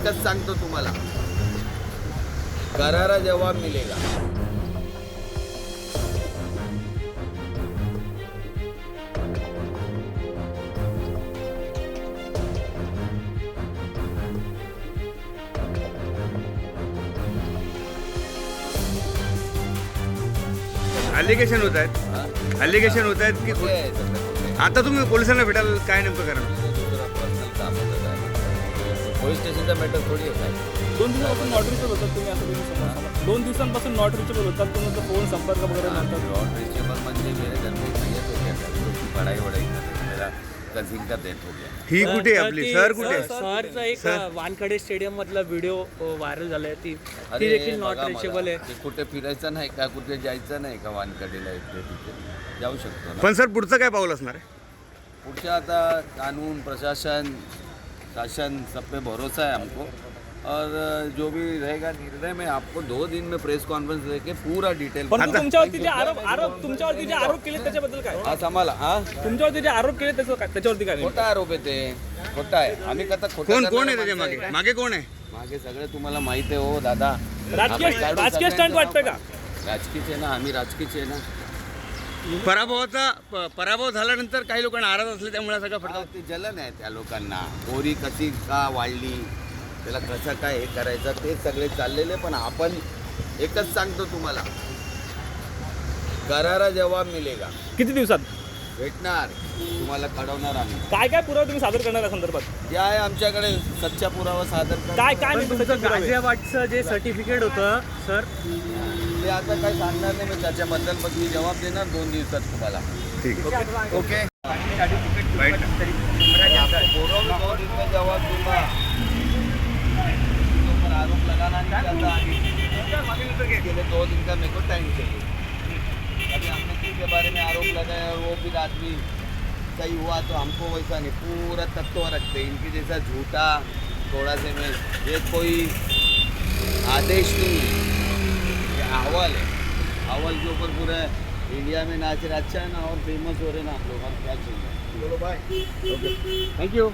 एकच सांगतो तुम्हाला, करारा जवाब मिलेगा. अलिगेशन होत आहेत, अलिगेशन होत आहेत की कुठे आहे सगळं? कुठे आहे? आता तुम्ही पोलिसांना भेटाल काय नेमकं करा? दुसरा पर्सनल काम होतं आहे. पोलीस स्टेशनचा मॅटर थोडी आहे काय? 2 दिवसापासून नॉट रिचेबल होतात तुम्ही, असं तुम्ही समजा 2 दिवसांपासून नॉट रिचेबल होतात, तुमचा फोन संपर्क वगैरे नंतर नॉट रिचेबल म्हणजे मेरे घर में भैया तो क्या कर पढ़ाई वढ़ाई कर रहे हैं. मेरा कजिन का डेथ हो गया. ही कुठे आहे आपली सर कुठे आहे? सरचा एक वानखडे स्टेडियम मधला व्हिडिओ व्हायरल झालाय, ती अरे देखील नॉट बघा रिचेबल मला, आहे. ते कुठे फिरायचं नाही का, कुठे जायचं नाही का, वानकडेला इथे तिथे जाऊ शकतो ना. पण सर पुढचं काय पाऊल असणार आहे? पुढच्या आता कानून प्रशासन शासन सब पे भरोसा है हमको, और जो भी रहेगा निर्णय में आपको 2 दिन में प्रेस कॉन्फ्रेंस लेके पूरा डिटेल. परंतु तुमच्यावरती जे तुमच्यावरती जे आरोप केले त्याच्याबद्दल काय? आज आम्हाला तुमच्यावरती जे आरोप केले त्याच्यावरती काय? खोटा आरोप आहे ते, खोटा आहे. आम्ही कथा खोटा कोण करणारे कोण आहे त्याच्या माणसं मागे? आहे. मागे कोण आहे? मागे सगळे तुम्हाला माहिती आहे हो दादा. राजकीय स्टंट वाटतंय का? राजकीच आहे ना, आम्ही राजकीच आहे ना. पराभव झाल्यानंतर काही लोकांना नाराज असले त्यामुळे सगळं फटका. ते जलन आहे त्या लोकांना, गोरी कशी का वाढली, त्याला कसं काय हे करायचं ते सगळे चाललेले. पण आपण एकच सांगतो तुम्हाला, करारा जवाब मिलेगा. किती दिवसात भेटणार, तुम्हाला कळवणार आम्ही. काय काय पुरावा तुम्ही सादर करणार या संदर्भात? जे आहे आमच्याकडे सच्चा पुरावा सादर करा. काय काय नेमकं त्याच्यात पुरावे? गाझियाबादचं जे सर्टिफिकेट होतं सर, ते आता काय सांगणार नाही मी त्याच्याबद्दल, पण मी जबाब देणार 2 दिवसात तुम्हाला. ठीक आहे. ओके. राईट. बोलो 2 दिन में जवाब दूंगा. ऊपर आरोप लगाना नहीं चाहता. अकेले 2 दिन का मेरे को टाइम चाहिए. अभी हमने किसके बारे में आरोप लगाया और वो फिर आदमी सही हुआ तो हमको वैसा नहीं, पूरा तत्व रखते. इनकी जैसा झूठा थोड़ा से में ये कोई आदेश नहीं है, ये अहवाल है. अहवाल के ऊपर पूरा इंडिया में नाच रहा. अच्छा है ना, और फेमस हो रहे ना आप लोग. हम क्या चाहिए. चलो बाय. Okay, thank you.